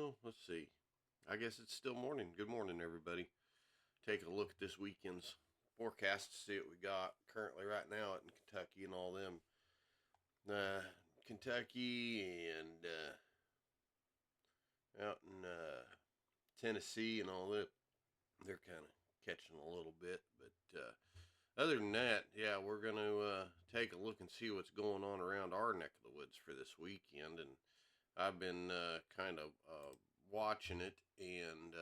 Well, let's see. I guess it's still morning. Good morning, everybody. Take a look at this weekend's forecast to see what we got currently right now out in Kentucky and all them. Kentucky and out in Tennessee and all that, they're kind of catching a little bit. But other than that, yeah, we're going to take a look and see what's going on around our neck of the woods for this weekend. And I've been kind of watching it, and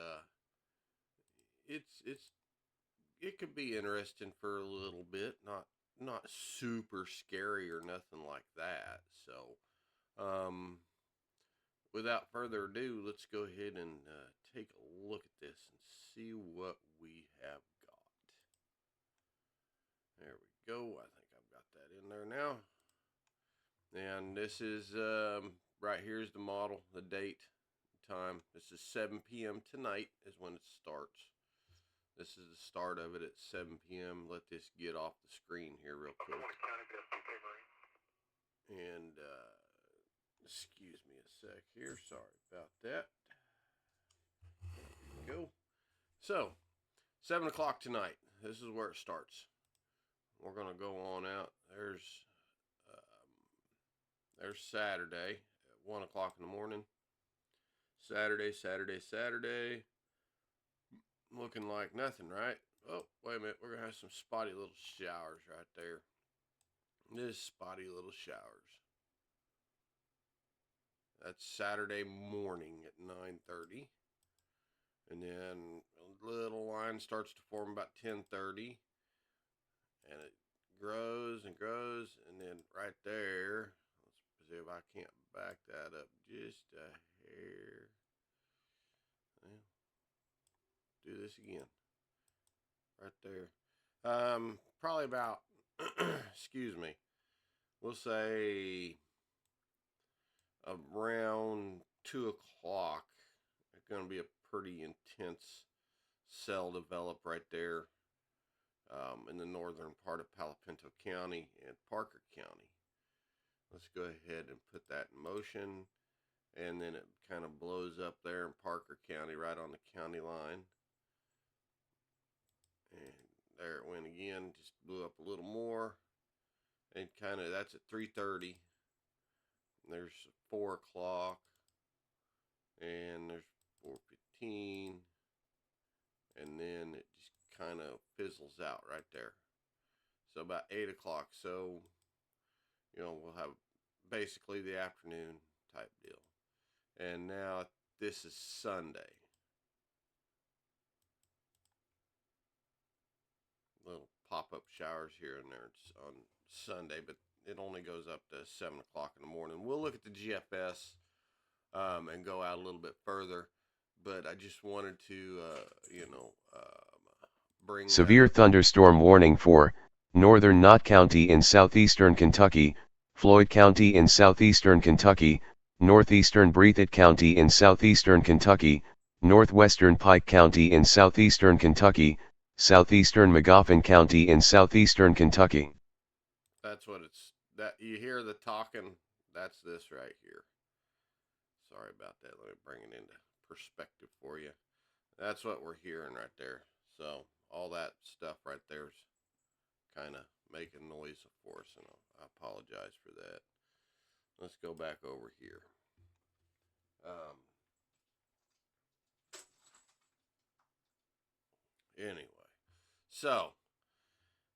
it's it could be interesting for a little bit. Not super scary or nothing like that. So, without further ado, let's go ahead and take a look at this and see what we have got. There we go. I think I've got that in there now. And this is right here's the model, the date, time. This is 7 p.m. tonight is when it starts. This is the start of it at 7 p.m. Let this get off the screen here real quick. And excuse me a sec here. Sorry about that. There we go. So 7 o'clock tonight. This is where it starts. We're gonna go on out. There's Saturday at 1 o'clock in the morning. Saturday. Looking like nothing, right? Oh, wait a minute. We're going to have some spotty little showers right there. Just spotty little showers. That's Saturday morning at 9:30. And then a little line starts to form about 10:30. And it grows and grows. And then right there, let's see if I can't back that up just a hair. Well, do this again. Right there. Probably about, excuse me, we'll say around 2 o'clock. It's going to be a pretty intense cell develop right there in the northern part of Palo Pinto County and Parker County. Let's go ahead and put that in motion. And then it kind of blows up there in Parker County, right on the county line. And there it went again, just blew up a little more. And kind of, that's at 3:30. There's 4 o'clock. And there's 4:15. And then it just kind of fizzles out right there. So about 8 o'clock. So, we'll have basically the afternoon type deal. And now this is Sunday. Little pop-up showers here and there on Sunday, but it only goes up to 7 o'clock in the morning. We'll look at the GFS and go out a little bit further, but I just wanted to, bring Severe thunderstorm warning for northern Knott County in southeastern Kentucky, Floyd County in southeastern Kentucky, northeastern Breathitt County in southeastern Kentucky, northwestern Pike County in southeastern Kentucky, southeastern Magoffin County in southeastern Kentucky. That's what that you hear the talking, that's this right here. Sorry about that. Let me bring it into perspective for you. That's what we're hearing right there. So all that stuff right there is kind of making noise for us, and I apologize for that. Let's go back over here. Anyway, so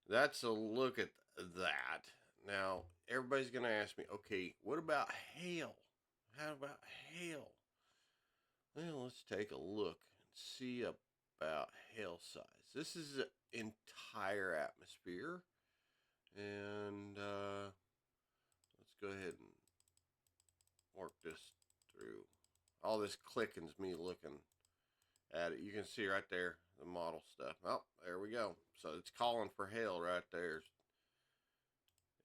that's a look at that. Now, everybody's going to ask me, okay, what about hail? How about hail? Well, let's take a look and see about hail size. This is the entire atmosphere. And let's go ahead and work this through. All this clicking's me looking at it. You can see right there the model stuff. Oh, there we go. So it's calling for hail right there.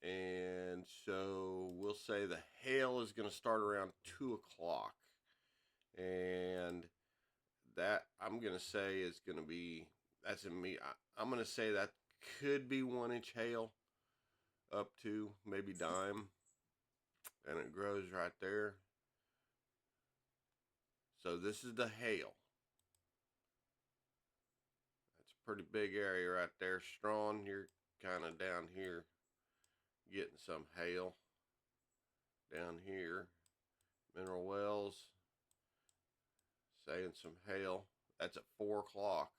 And so we'll say the hail is going to start around 2 o'clock. And that I'm going to say is going to be, that's in me. I'm going to say that could be 1-inch hail up to maybe dime. And it grows right there. So this is the hail. That's a pretty big area right there. Strawn, you're kind of down here getting some hail. Down here, Mineral Wells, saying some hail. That's at 4 o'clock.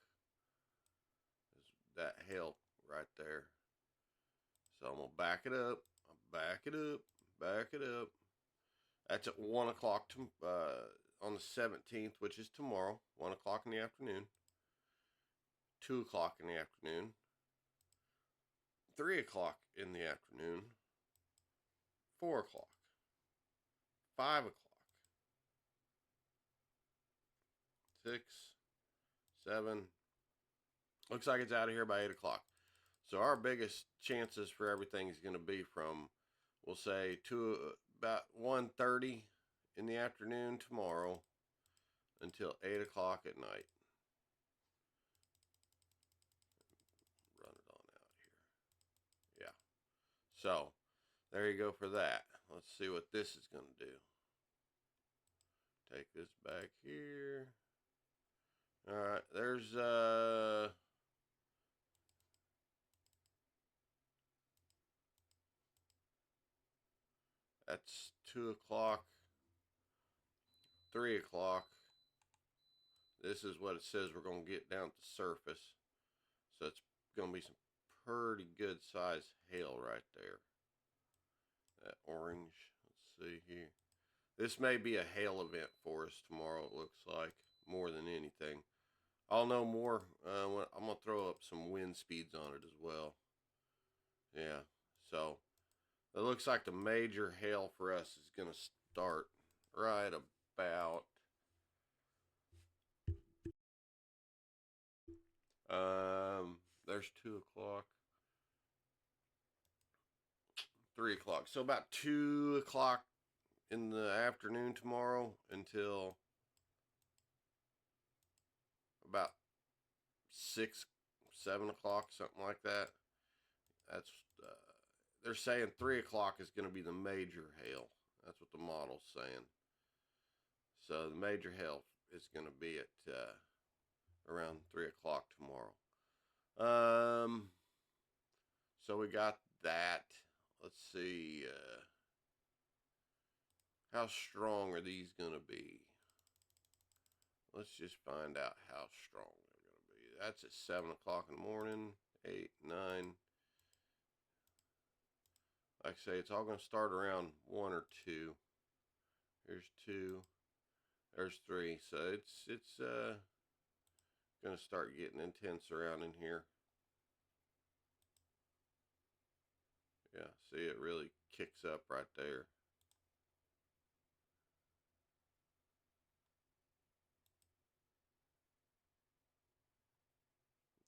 That hail right there. So I'm going to back it up. Back it up. Back it up. That's at 1 o'clock on the 17th, which is tomorrow. 1 o'clock in the afternoon. 2 o'clock in the afternoon. 3 o'clock in the afternoon. 4 o'clock. 5 o'clock. 6, 7. Looks like it's out of here by 8 o'clock. So our biggest chances for everything is going to be from, we'll say, about 1:30 in the afternoon tomorrow until 8 o'clock at night. Run it on out here. Yeah. So there you go for that. Let's see what this is going to do. Take this back here. All right, there's that's 2 o'clock, 3 o'clock. This is what it says we're going to get down to surface. So it's going to be some pretty good sized hail right there. That orange. Let's see here. This may be a hail event for us tomorrow, it looks like, more than anything. I'll know more. I'm going to throw up some wind speeds on it as well. Yeah, so it looks like the major hail for us is going to start right about there's 2 o'clock, 3 o'clock. So about 2 o'clock in the afternoon tomorrow until about 6, 7 o'clock, something like that. That's they're saying 3 o'clock is going to be the major hail. That's what the model's saying. So the major hail is going to be at around 3 o'clock tomorrow. So we got that. Let's see. How strong are these going to be? Let's just find out how strong they're going to be. That's at 7 o'clock in the morning. 8, 9. Like I say, it's all going to start around 1 or 2. Here's 2. There's 3. So it's going to start getting intense around in here. Yeah, see, it really kicks up right there.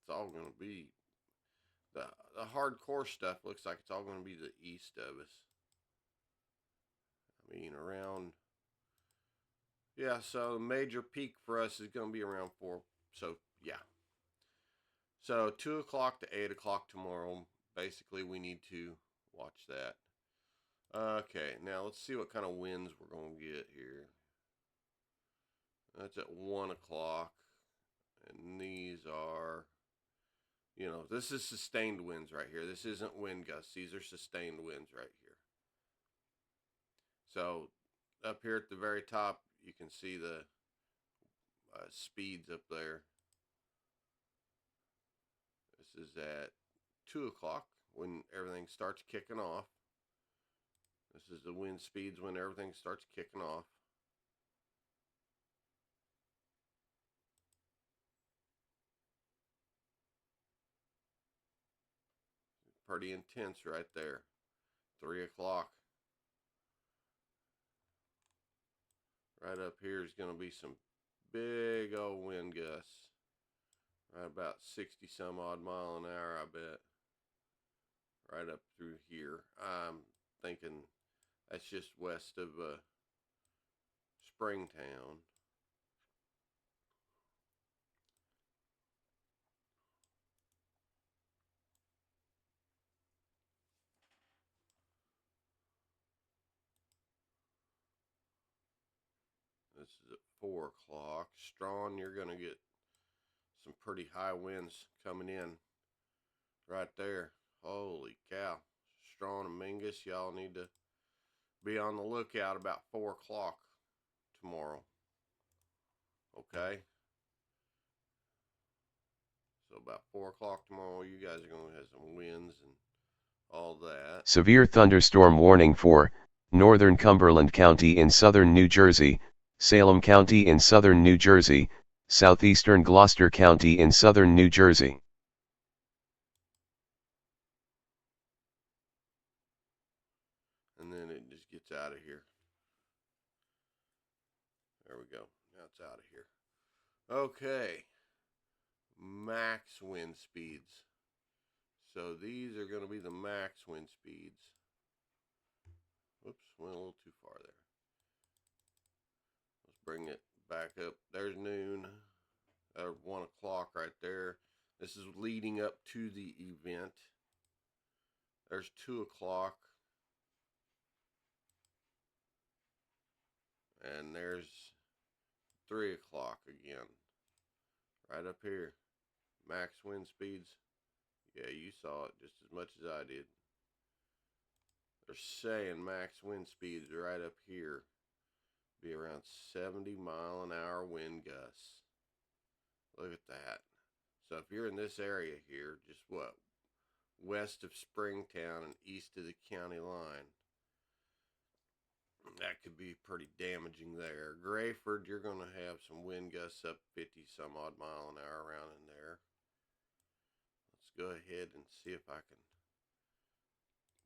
It's all going to be, the hardcore stuff looks like it's all going to be the east of us. I mean, around, yeah, so the major peak for us is going to be around 4. So, yeah. So, 2 o'clock to 8 o'clock tomorrow. Basically, we need to watch that. Okay, now let's see what kind of winds we're going to get here. That's at 1 o'clock. And these are, you know, this is sustained winds right here. This isn't wind gusts. These are sustained winds right here. So up here at the very top, you can see the speeds up there. This is at 2 o'clock when everything starts kicking off. This is the wind speeds when everything starts kicking off. Pretty intense right there. 3 o'clock. Right up here is going to be some big old wind gusts. Right about 60 some odd mile an hour, I bet. Right up through here. I'm thinking that's just west of Springtown. This is at 4 o'clock. Strawn, you're going to get some pretty high winds coming in right there. Holy cow. Strawn and Mingus, y'all need to be on the lookout about 4 o'clock tomorrow. Okay? So about 4 o'clock tomorrow, you guys are going to have some winds and all that. Severe thunderstorm warning for northern Cumberland County in southern New Jersey, Salem County in southern New Jersey, southeastern Gloucester County in southern New Jersey. And then it just gets out of here. There we go. Now it's out of here. Okay. Max wind speeds. So these are going to be the max wind speeds. Whoops, went a little too far there. Let's bring it back up. There's noon. 1 o'clock right there. This is leading up to the event. There's 2 o'clock. And there's 3 o'clock again. Right up here. Max wind speeds. Yeah, you saw it just as much as I did. They're saying max wind speeds right up here be around 70-mile-an-hour wind gusts. Look at that. So if you're in this area here, just what? West of Springtown and east of the county line, that could be pretty damaging there. Grayford, you're going to have some wind gusts up 50-some-odd mile an hour around in there. Let's go ahead and see if I can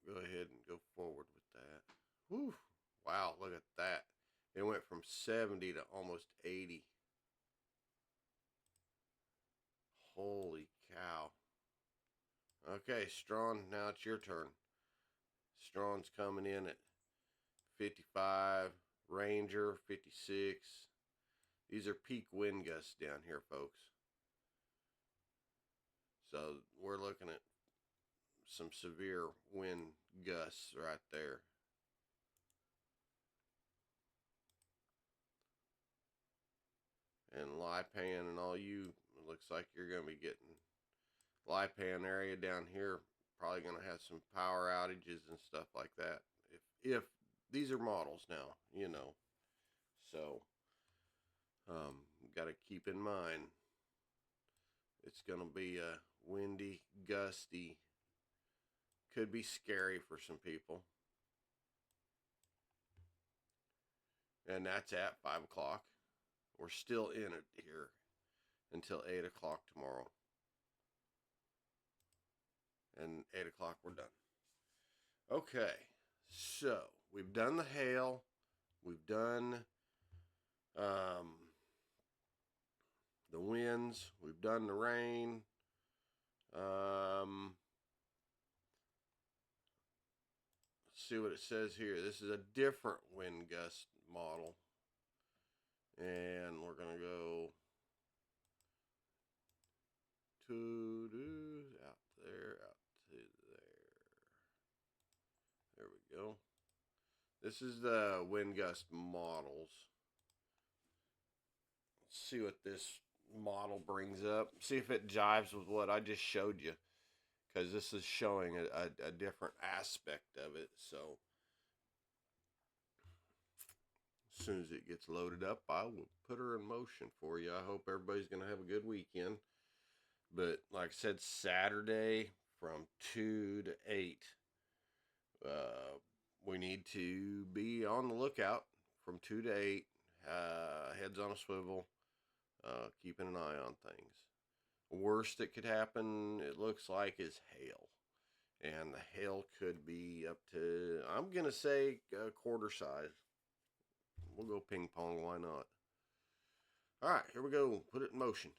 go ahead and go forward with that. Whew. Wow, look at that. It went from 70 to almost 80. Holy cow. Okay, Strawn, now it's your turn. Strawn's coming in at 55, Ranger 56. These are peak wind gusts down here, folks. So we're looking at some severe wind gusts right there. And Lipan and all you, it looks like you're going to be getting Lipan area down here, probably going to have some power outages and stuff like that. If these are models now, you know. So, got to keep in mind, it's going to be windy, gusty, could be scary for some people. And that's at 5 o'clock. We're still in it here until 8 o'clock tomorrow. And 8 o'clock we're done. Okay, so we've done the hail. We've done the winds. We've done the rain. Let's see what it says here. This is a different wind gust model. And we're going to go out there, out to there. There we go. This is the wind gust models. Let's see what this model brings up. See if it jives with what I just showed you. Because this is showing a different aspect of it. So as soon as it gets loaded up, I will put her in motion for you. I hope everybody's going to have a good weekend. But like I said, Saturday from 2 to 8, we need to be on the lookout from 2 to 8, heads on a swivel, keeping an eye on things. Worst that could happen, it looks like, is hail. And the hail could be up to, I'm going to say, quarter size. We'll go ping pong, why not? All right, here we go. Put it in motion.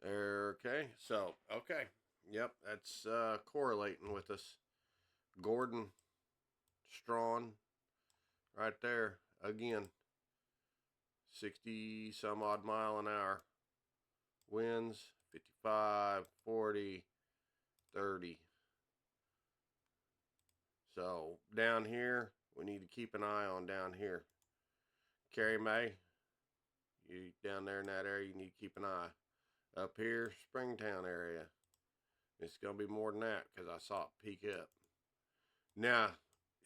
Okay, so, okay. Yep, that's correlating with us. Gordon Strawn, right there. Again, 60 some odd mile an hour. Winds 55, 40, 30. So down here, we need to keep an eye on down here. Carrie May, you down there in that area, you need to keep an eye. Up here, Springtown area, it's going to be more than that because I saw it peak up. Now,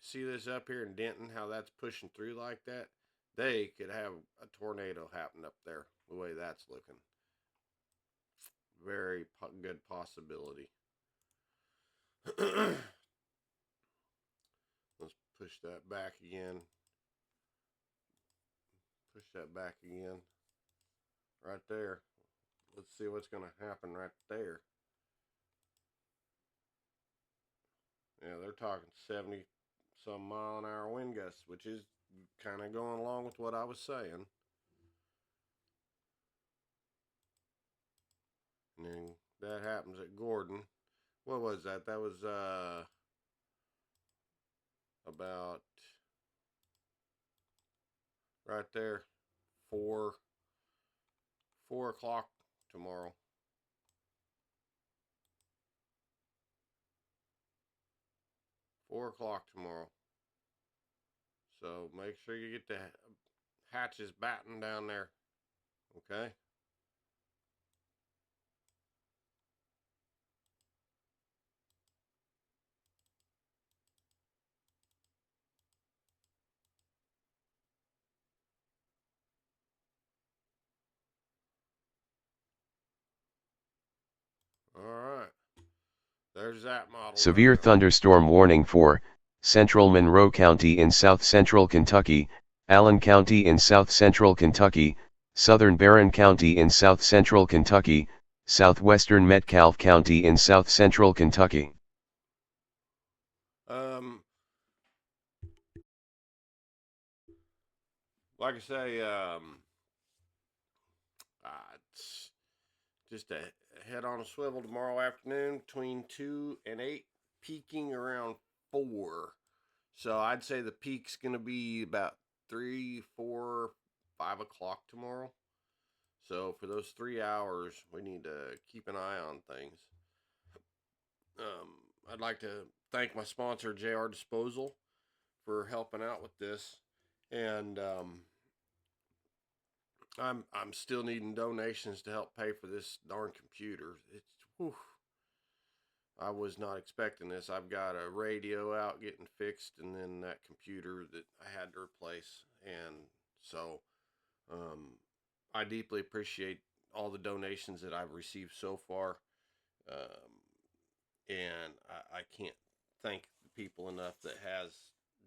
see this up here in Denton, how that's pushing through like that? They could have a tornado happen up there, the way that's looking. Very good possibility. Let's push that back again. Push that back again. Right there. Let's see what's going to happen right there. Yeah, they're talking 70 some mile an hour wind gusts, which is kind of going along with what I was saying. And then that happens at Gordon. What was that? That was about right there, 4 o'clock tomorrow. So make sure you get the hatches battened down there. Okay. All right. There's that model. Severe thunderstorm warning for Central Monroe County in south central Kentucky, Allen County in south central Kentucky, Southern Barron County in south central Kentucky, southwestern Metcalfe County in south central Kentucky. Like I say, it's just a head on a swivel tomorrow afternoon between 2 and 8, peaking around 4. So I'd say the peak's going to be about 3, 4, 5 o'clock tomorrow. So for those 3 hours, we need to keep an eye on things. I'd like to thank my sponsor, JR Disposal, for helping out with this. And I'm still needing donations to help pay for this darn computer. I was not expecting this. I've got a radio out getting fixed, and then that computer that I had to replace. And so I deeply appreciate all the donations that I've received so far. And I can't thank the people enough that has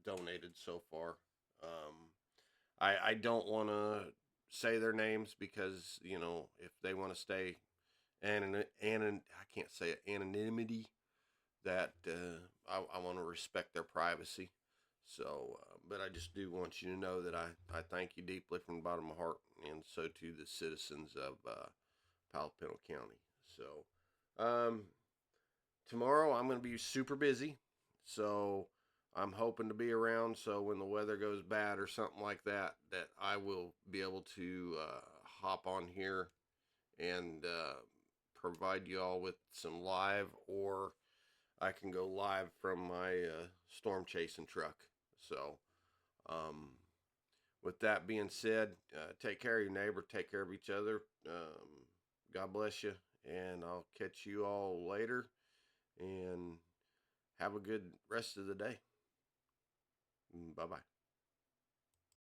donated so far. I don't want to say their names because, you know, if they want to stay I can't say it, anonymity, that I want to respect their privacy. So, but I just do want you to know that I thank you deeply from the bottom of my heart, and so to the citizens of Palo Pinto County. So, tomorrow I'm going to be super busy, so I'm hoping to be around. So when the weather goes bad or something like that, that I will be able to hop on here and provide you all with some live, or I can go live from my storm chasing truck. So, with that being said, take care of your neighbor, take care of each other. God bless you, and I'll catch you all later. And have a good rest of the day. Bye-bye.